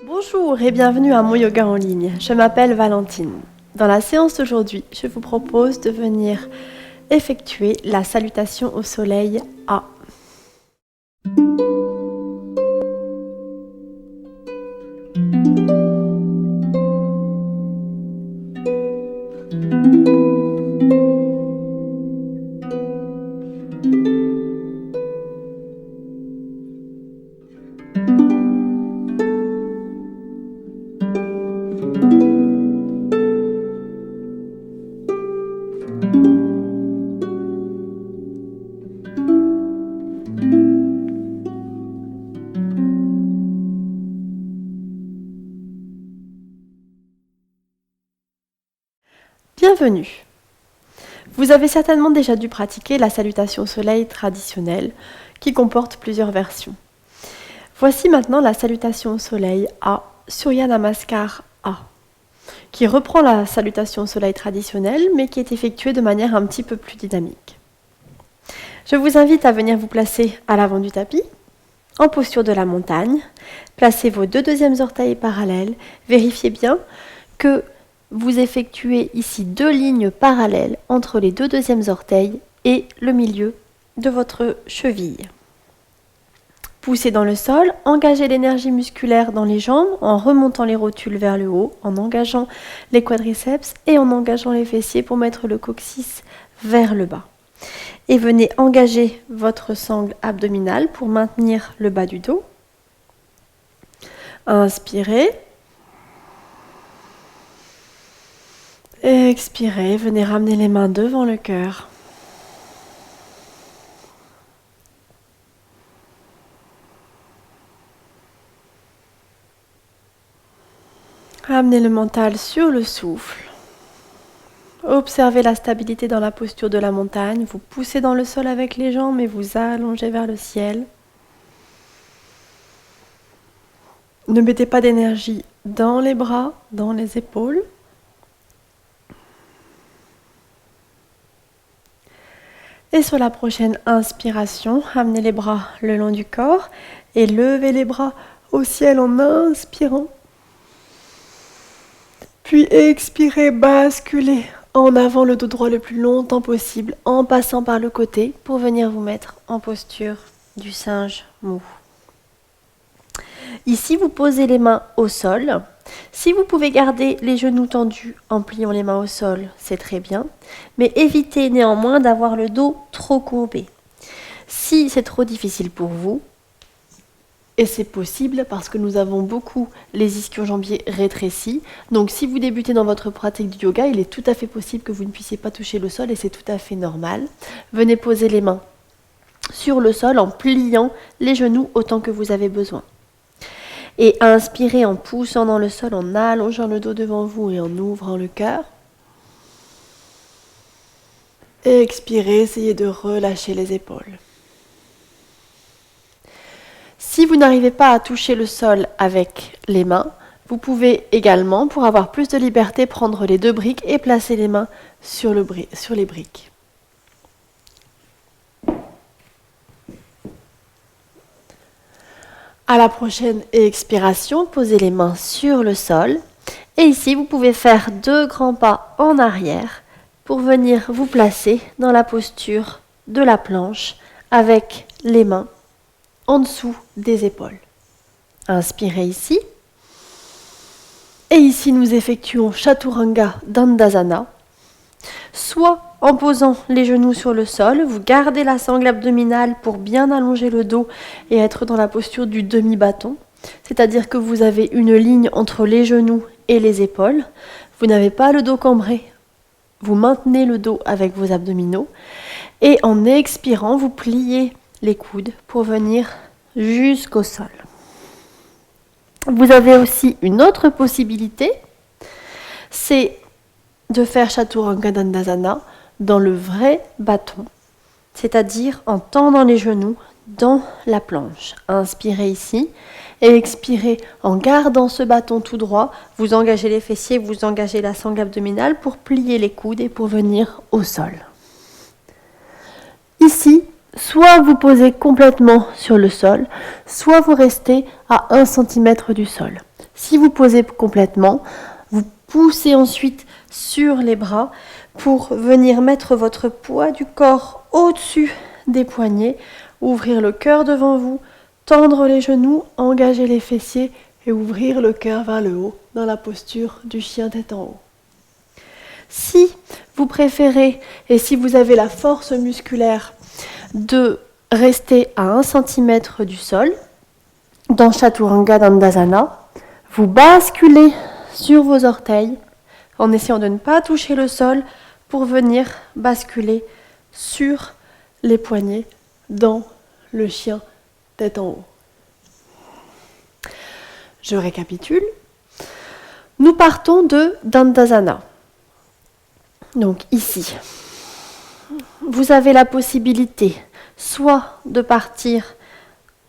Bonjour et bienvenue à mon yoga en ligne. Je m'appelle Valentine. Dans la séance d'aujourd'hui, je vous propose de venir effectuer la salutation au soleil A. Bienvenue. Vous avez certainement déjà dû pratiquer la salutation au soleil traditionnelle qui comporte plusieurs versions. Voici maintenant la salutation au soleil A, Surya Namaskar A, qui reprend la salutation au soleil traditionnelle mais qui est effectuée de manière un petit peu plus dynamique. Je vous invite à venir vous placer à l'avant du tapis, en posture de la montagne. Placez vos deux deuxièmes orteils parallèles. Vérifiez bien que vous effectuez ici deux lignes parallèles entre les deux deuxièmes orteils et le milieu de votre cheville. Poussez dans le sol, engagez l'énergie musculaire dans les jambes en remontant les rotules vers le haut, en engageant les quadriceps et en engageant les fessiers pour mettre le coccyx vers le bas. Et venez engager votre sangle abdominale pour maintenir le bas du dos. Inspirez. Expirez, venez ramener les mains devant le cœur. Ramenez le mental sur le souffle. Observez la stabilité dans la posture de la montagne. Vous poussez dans le sol avec les jambes et vous allongez vers le ciel. Ne mettez pas d'énergie dans les bras, dans les épaules. Et sur la prochaine inspiration, ramenez les bras le long du corps et levez les bras au ciel en inspirant. Puis expirez, basculez en avant le dos droit le plus longtemps possible en passant par le côté pour venir vous mettre en posture du singe mou. Ici, vous posez les mains au sol. Si vous pouvez garder les genoux tendus en pliant les mains au sol, c'est très bien. Mais évitez néanmoins d'avoir le dos trop courbé. Si c'est trop difficile pour vous, et c'est possible parce que nous avons beaucoup les ischio-jambiers rétrécis, donc si vous débutez dans votre pratique du yoga, il est tout à fait possible que vous ne puissiez pas toucher le sol et c'est tout à fait normal. Venez poser les mains sur le sol en pliant les genoux autant que vous avez besoin. Et inspirez en poussant dans le sol, en allongeant le dos devant vous et en ouvrant le cœur. Expirez, essayez de relâcher les épaules. Si vous n'arrivez pas à toucher le sol avec les mains, vous pouvez également, pour avoir plus de liberté, prendre les deux briques et placer les mains sur les briques. À la prochaine expiration, posez les mains sur le sol. Et ici, vous pouvez faire deux grands pas en arrière pour venir vous placer dans la posture de la planche avec les mains en dessous des épaules. Inspirez ici. Et ici, nous effectuons Chaturanga Dandasana. Soit en posant les genoux sur le sol, vous gardez la sangle abdominale pour bien allonger le dos et être dans la posture du demi-bâton. C'est-à-dire que vous avez une ligne entre les genoux et les épaules. Vous n'avez pas le dos cambré. Vous maintenez le dos avec vos abdominaux. Et en expirant, vous pliez les coudes pour venir jusqu'au sol. Vous avez aussi une autre possibilité, c'est de faire Chaturanga Dandasana dans le vrai bâton, c'est-à-dire en tendant les genoux dans la planche. Inspirez ici et expirez en gardant ce bâton tout droit. Vous engagez les fessiers, vous engagez la sangle abdominale pour plier les coudes et pour venir au sol. Ici, soit vous posez complètement sur le sol, soit vous restez à 1 cm du sol. Si vous posez complètement, vous poussez ensuite sur les bras pour venir mettre votre poids du corps au-dessus des poignets, ouvrir le cœur devant vous, tendre les genoux, engager les fessiers et ouvrir le cœur vers le haut dans la posture du chien tête en haut. Si vous préférez et si vous avez la force musculaire de rester à 1 cm du sol, dans Chaturanga Dandasana, vous basculez sur vos orteils en essayant de ne pas toucher le sol pour venir basculer sur les poignets dans le chien tête en haut. Je récapitule. Nous partons de Dandasana. Donc ici, vous avez la possibilité soit de partir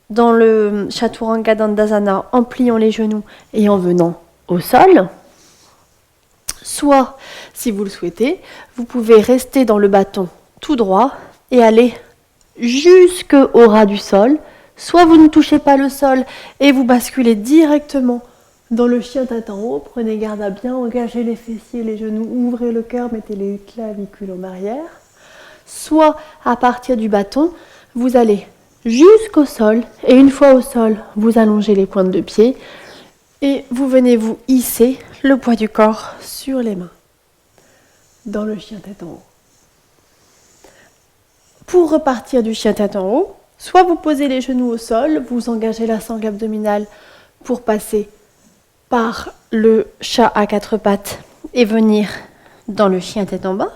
dans le Chaturanga Dandasana en pliant les genoux et en venant au sol, soit, si vous le souhaitez, vous pouvez rester dans le bâton tout droit et aller jusqu'au ras du sol, soit vous ne touchez pas le sol et vous basculez directement dans le chien tête en haut, prenez garde à bien engager les fessiers, les genoux, ouvrez le cœur, mettez les clavicules en arrière. Soit à partir du bâton, vous allez jusqu'au sol et une fois au sol, vous allongez les pointes de pied et vous venez vous hisser le poids du corps sur les mains dans le chien tête en haut. Pour repartir du chien tête en haut, soit vous posez les genoux au sol, vous engagez la sangle abdominale pour passer par le chat à 4 pattes et venir dans le chien tête en bas.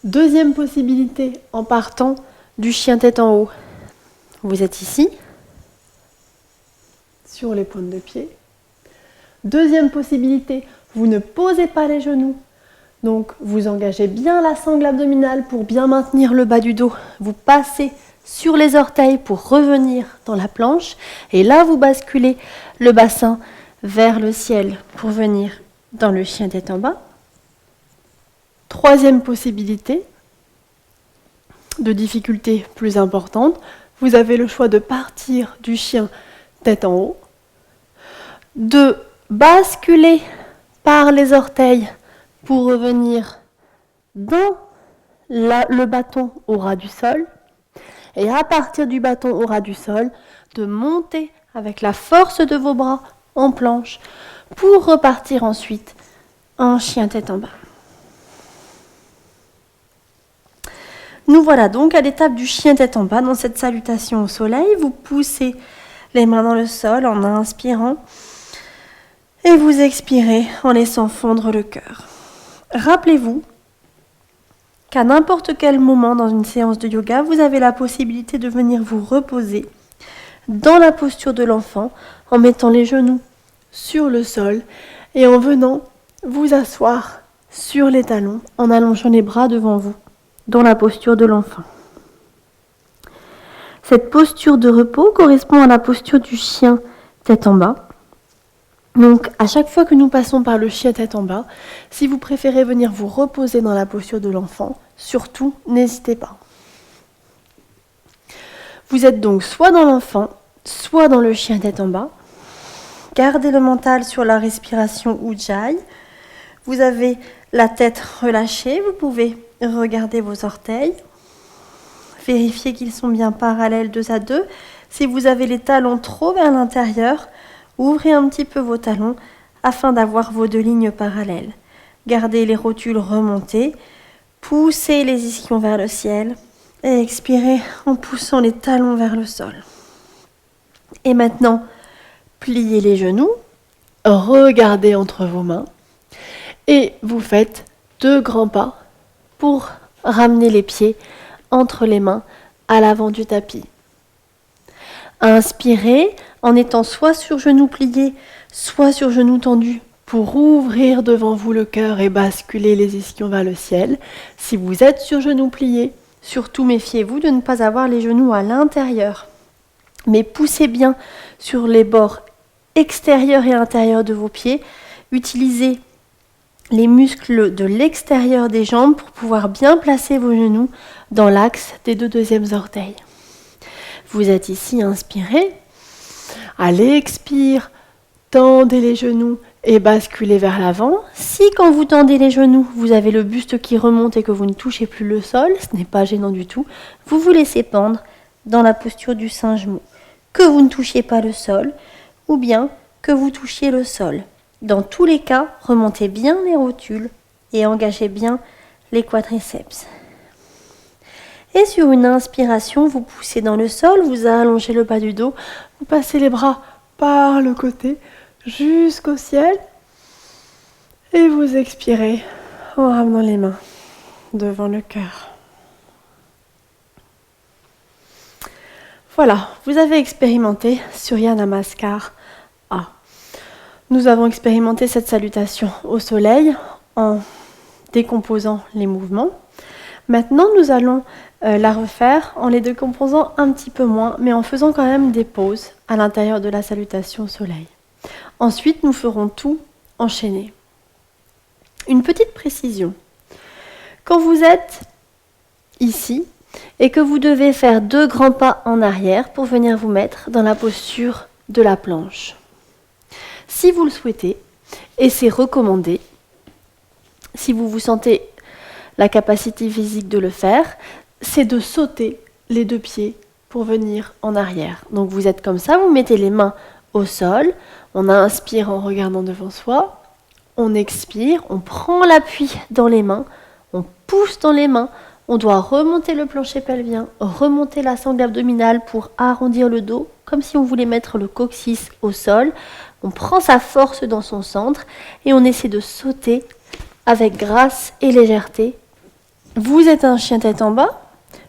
Deuxième possibilité, en partant du chien tête en haut, vous êtes ici, sur les pointes de pied. Deuxième possibilité, vous ne posez pas les genoux, donc vous engagez bien la sangle abdominale pour bien maintenir le bas du dos. Vous passez sur les orteils pour revenir dans la planche et là vous basculez le bassin vers le ciel pour venir dans le chien tête en bas. Troisième possibilité, de difficulté plus importante, vous avez le choix de partir du chien tête en haut, de basculer par les orteils pour revenir dans le bâton au ras du sol, et à partir du bâton au ras du sol, de monter avec la force de vos bras en planche pour repartir ensuite en chien tête en bas. Nous voilà donc à l'étape du chien tête en bas. Dans cette salutation au soleil, vous poussez les mains dans le sol en inspirant et vous expirez en laissant fondre le cœur. Rappelez-vous qu'à n'importe quel moment dans une séance de yoga, vous avez la possibilité de venir vous reposer dans la posture de l'enfant en mettant les genoux sur le sol et en venant vous asseoir sur les talons en allongeant les bras devant vous dans la posture de l'enfant. Cette posture de repos correspond à la posture du chien tête en bas. Donc, à chaque fois que nous passons par le chien tête en bas, si vous préférez venir vous reposer dans la posture de l'enfant, surtout, n'hésitez pas. Vous êtes donc soit dans l'enfant, soit dans le chien tête en bas. Gardez le mental sur la respiration Ujjayi. Vous avez la tête relâchée, vous pouvez regarder vos orteils. Vérifiez qu'ils sont bien parallèles 2 à 2. Si vous avez les talons trop vers l'intérieur, ouvrez un petit peu vos talons afin d'avoir vos 2 lignes parallèles. Gardez les rotules remontées, poussez les ischions vers le ciel et expirez en poussant les talons vers le sol. Et maintenant, pliez les genoux, regardez entre vos mains et vous faites 2 grands pas pour ramener les pieds entre les mains à l'avant du tapis. Inspirez en étant soit sur genoux pliés, soit sur genoux tendus pour ouvrir devant vous le cœur et basculer les ischions vers le ciel. Si vous êtes sur genoux pliés, surtout méfiez-vous de ne pas avoir les genoux à l'intérieur, mais poussez bien sur les bords extérieurs et intérieurs de vos pieds. Utilisez les muscles de l'extérieur des jambes pour pouvoir bien placer vos genoux dans l'axe des 2 deuxièmes orteils. Vous êtes ici inspiré. Allez, expire. Tendez les genoux et basculez vers l'avant. Si quand vous tendez les genoux, vous avez le buste qui remonte et que vous ne touchez plus le sol, ce n'est pas gênant du tout, vous vous laissez pendre dans la posture du singe mou. Que vous ne touchiez pas le sol ou bien que vous touchiez le sol. Dans tous les cas, remontez bien les rotules et engagez bien les quadriceps. Et sur une inspiration, vous poussez dans le sol, vous allongez le bas du dos, vous passez les bras par le côté jusqu'au ciel et vous expirez en ramenant les mains devant le cœur. Voilà, vous avez expérimenté Surya Namaskar A. Nous avons expérimenté cette salutation au soleil en décomposant les mouvements. Maintenant, nous allons la refaire en les décomposant un petit peu moins, mais en faisant quand même des pauses à l'intérieur de la salutation au soleil. Ensuite, nous ferons tout enchaîné. Une petite précision. Quand vous êtes ici et que vous devez faire 2 grands pas en arrière pour venir vous mettre dans la posture de la planche. Si vous le souhaitez, et c'est recommandé, si vous vous sentez la capacité physique de le faire, c'est de sauter les 2 pieds pour venir en arrière. Donc vous êtes comme ça, vous mettez les mains au sol, on inspire en regardant devant soi, on expire, on prend l'appui dans les mains, on pousse dans les mains, on doit remonter le plancher pelvien, remonter la sangle abdominale pour arrondir le dos, comme si on voulait mettre le coccyx au sol. On prend sa force dans son centre et on essaie de sauter avec grâce et légèreté. Vous êtes un chien tête en bas,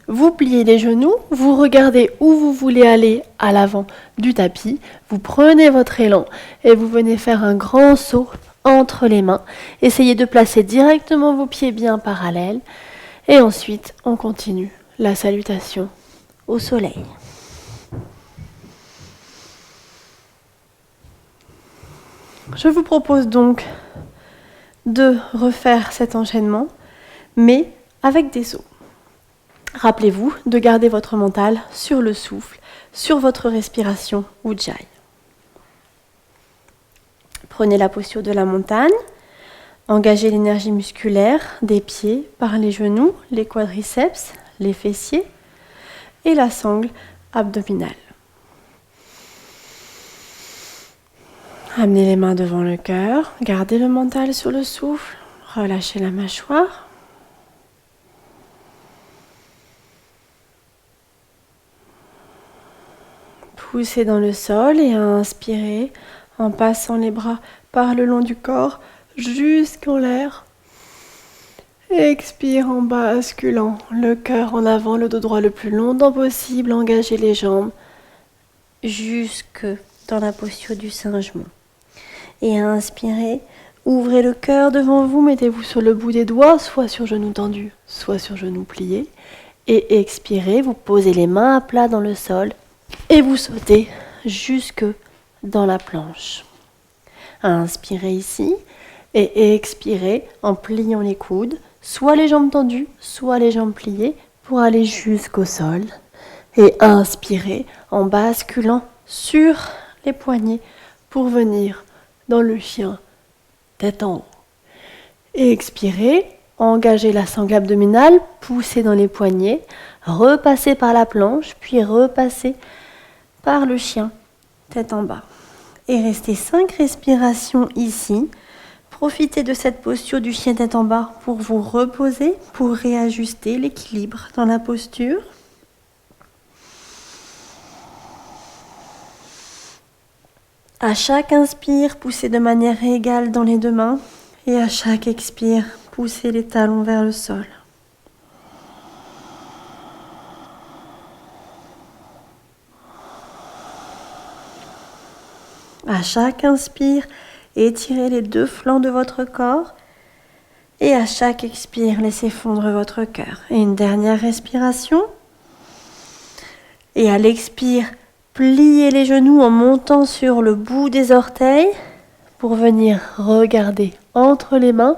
vous pliez les genoux, vous regardez où vous voulez aller à l'avant du tapis, vous prenez votre élan et vous venez faire un grand saut entre les mains. Essayez de placer directement vos pieds bien parallèles et ensuite on continue la salutation au soleil. Je vous propose donc de refaire cet enchaînement, mais avec des sauts. Rappelez-vous de garder votre mental sur le souffle, sur votre respiration Ujjayi. Prenez la posture de la montagne, engagez l'énergie musculaire des pieds par les genoux, les quadriceps, les fessiers et la sangle abdominale. Amenez les mains devant le cœur, gardez le mental sur le souffle, relâchez la mâchoire. Poussez dans le sol et inspirez en passant les bras par le long du corps jusqu'en l'air. Expire en basculant le cœur en avant, le dos droit le plus longtemps possible, engagez les jambes jusque dans la posture du singe mou. Et inspirez, ouvrez le cœur devant vous, mettez-vous sur le bout des doigts, soit sur genoux tendus, soit sur genoux pliés. Et expirez, vous posez les mains à plat dans le sol et vous sautez jusque dans la planche. Inspirez ici et expirez en pliant les coudes, soit les jambes tendues, soit les jambes pliées pour aller jusqu'au sol. Et inspirez en basculant sur les poignets pour venir dans le chien, tête en haut. Et expirez, engagez la sangle abdominale, poussez dans les poignets, repassez par la planche, puis repassez par le chien, tête en bas. Et restez 5 respirations ici. Profitez de cette posture du chien tête en bas pour vous reposer, pour réajuster l'équilibre dans la posture. À chaque inspire, poussez de manière égale dans les 2 mains et à chaque expire, poussez les talons vers le sol. À chaque inspire, étirez les 2 flancs de votre corps et à chaque expire, laissez fondre votre cœur. Et une dernière respiration. Et à l'expire, pliez les genoux en montant sur le bout des orteils pour venir regarder entre les mains.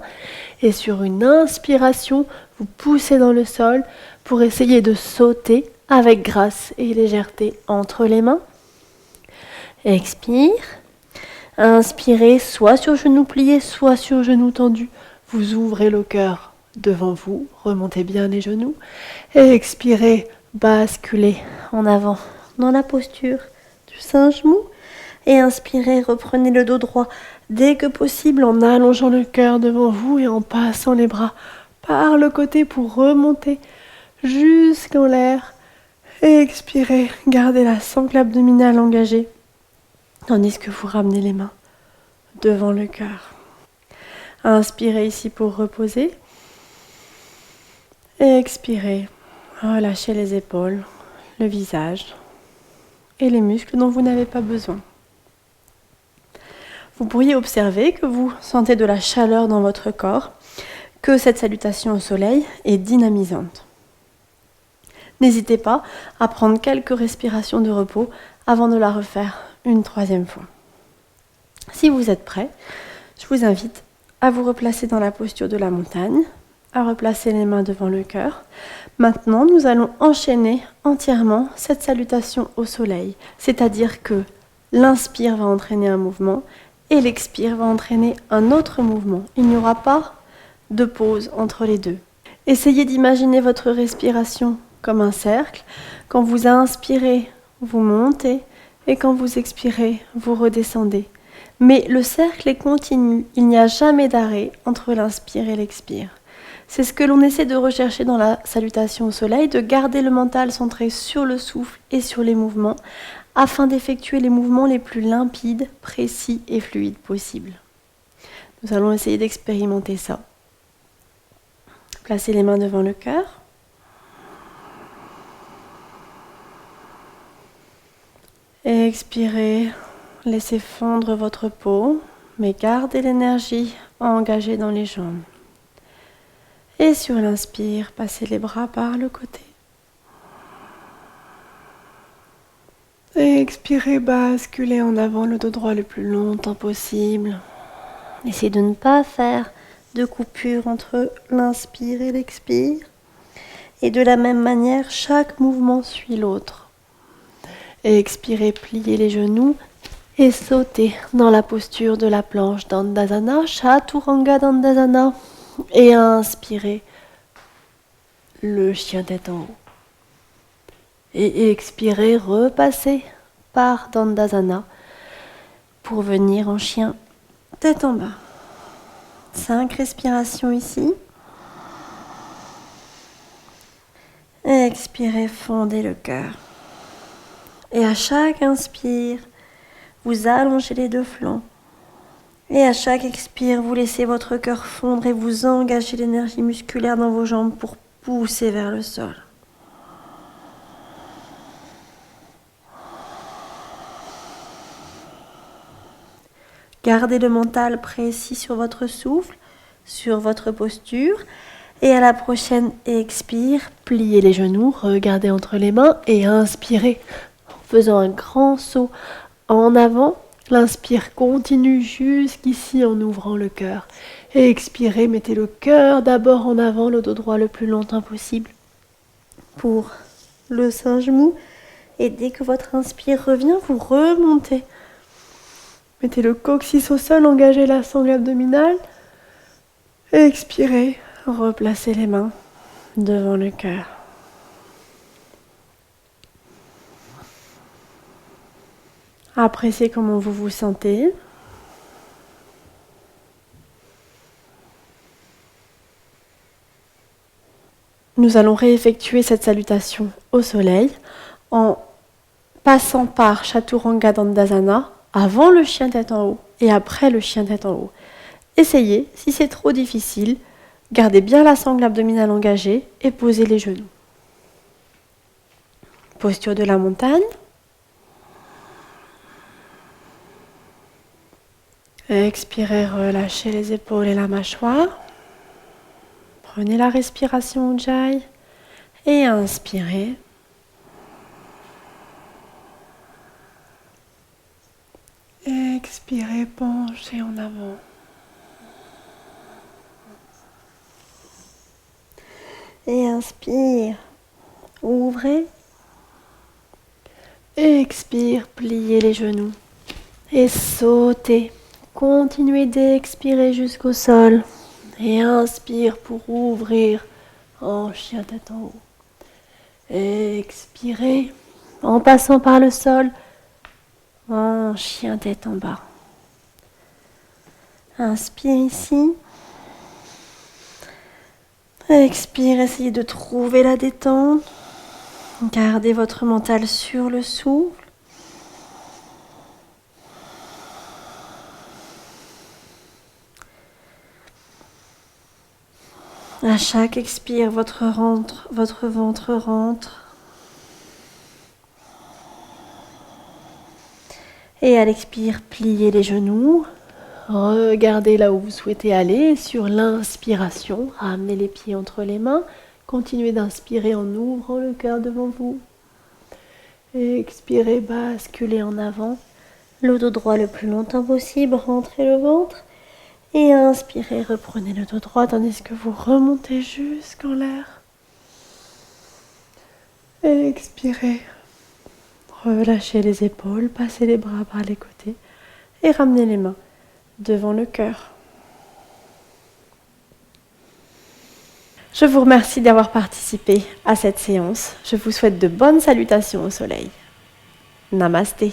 Et sur une inspiration, vous poussez dans le sol pour essayer de sauter avec grâce et légèreté entre les mains. Expire. Inspirez, soit sur genou plié, soit sur genou tendu. Vous ouvrez le cœur devant vous, remontez bien les genoux. Et expirez, basculez en avant dans la posture du singe mou. Et inspirez, reprenez le dos droit dès que possible en allongeant le cœur devant vous et en passant les bras par le côté pour remonter jusqu'en l'air. Et expirez, gardez la sangle abdominale engagée, tandis que vous ramenez les mains devant le cœur. Inspirez ici pour reposer. Et expirez, relâchez les épaules, le visage et les muscles dont vous n'avez pas besoin. Vous pourriez observer que vous sentez de la chaleur dans votre corps, que cette salutation au soleil est dynamisante. N'hésitez pas à prendre quelques respirations de repos avant de la refaire une troisième fois. Si vous êtes prêt, je vous invite à vous replacer dans la posture de la montagne, à replacer les mains devant le cœur. Maintenant, nous allons enchaîner entièrement cette salutation au soleil, c'est-à-dire que l'inspire va entraîner un mouvement et l'expire va entraîner un autre mouvement. Il n'y aura pas de pause entre les deux. Essayez d'imaginer votre respiration comme un cercle. Quand vous inspirez, vous montez et quand vous expirez, vous redescendez. Mais le cercle est continu, il n'y a jamais d'arrêt entre l'inspire et l'expire. C'est ce que l'on essaie de rechercher dans la salutation au soleil, de garder le mental centré sur le souffle et sur les mouvements, afin d'effectuer les mouvements les plus limpides, précis et fluides possibles. Nous allons essayer d'expérimenter ça. Placez les mains devant le cœur. Et expirez, laissez fondre votre peau, mais gardez l'énergie engagée dans les jambes. Et sur l'inspire, passez les bras par le côté. Et expirez, basculez en avant le dos droit le plus longtemps possible. Essayez de ne pas faire de coupure entre l'inspire et l'expire. Et de la même manière, chaque mouvement suit l'autre. Et expirez, pliez les genoux et sautez dans la posture de la planche Dandasana, Chaturanga Dandasana. Et inspirez, le chien tête en haut. Et expirez, repassez par Dandasana pour venir en chien tête en bas. 5 respirations ici. Expirez, fondez le cœur. Et à chaque inspire, vous allongez les deux flancs. Et à chaque expire, vous laissez votre cœur fondre et vous engagez l'énergie musculaire dans vos jambes pour pousser vers le sol. Gardez le mental précis sur votre souffle, sur votre posture. Et à la prochaine expire, pliez les genoux, regardez entre les mains et inspirez en faisant un grand saut en avant. L'inspire continue jusqu'ici en ouvrant le cœur. Et expirez, mettez le cœur d'abord en avant, le dos droit le plus longtemps possible pour le singe mou. Et dès que votre inspire revient, vous remontez. Mettez le coccyx au sol, engagez la sangle abdominale. Et expirez, replacez les mains devant le cœur. Appréciez comment vous vous sentez. Nous allons réeffectuer cette salutation au soleil en passant par Chaturanga Dandasana avant le chien tête en haut et après le chien tête en haut. Essayez, si c'est trop difficile, gardez bien la sangle abdominale engagée et posez les genoux. Posture de la montagne. Expirez, relâchez les épaules et la mâchoire. Prenez la respiration Ujjayi et inspirez. Expirez, penchez en avant. Et inspire. Ouvrez. Expire, pliez les genoux. Et sautez. Continuez d'expirer jusqu'au sol. Et inspire pour ouvrir en chien tête en haut. Expirez en passant par le sol en chien tête en bas. Inspire ici. Expire, essayez de trouver la détente. Gardez votre mental sur le souffle. À chaque expire, votre ventre rentre. Et à l'expire, pliez les genoux. Regardez là où vous souhaitez aller. Sur l'inspiration, ramenez les pieds entre les mains. Continuez d'inspirer en ouvrant le cœur devant vous. Expirez, basculez en avant. Le dos droit le plus longtemps possible, rentrez le ventre. Et inspirez, reprenez le dos droit tandis que vous remontez jusqu'en l'air. Expirez. Relâchez les épaules, passez les bras par les côtés et ramenez les mains devant le cœur. Je vous remercie d'avoir participé à cette séance. Je vous souhaite de bonnes salutations au soleil. Namasté.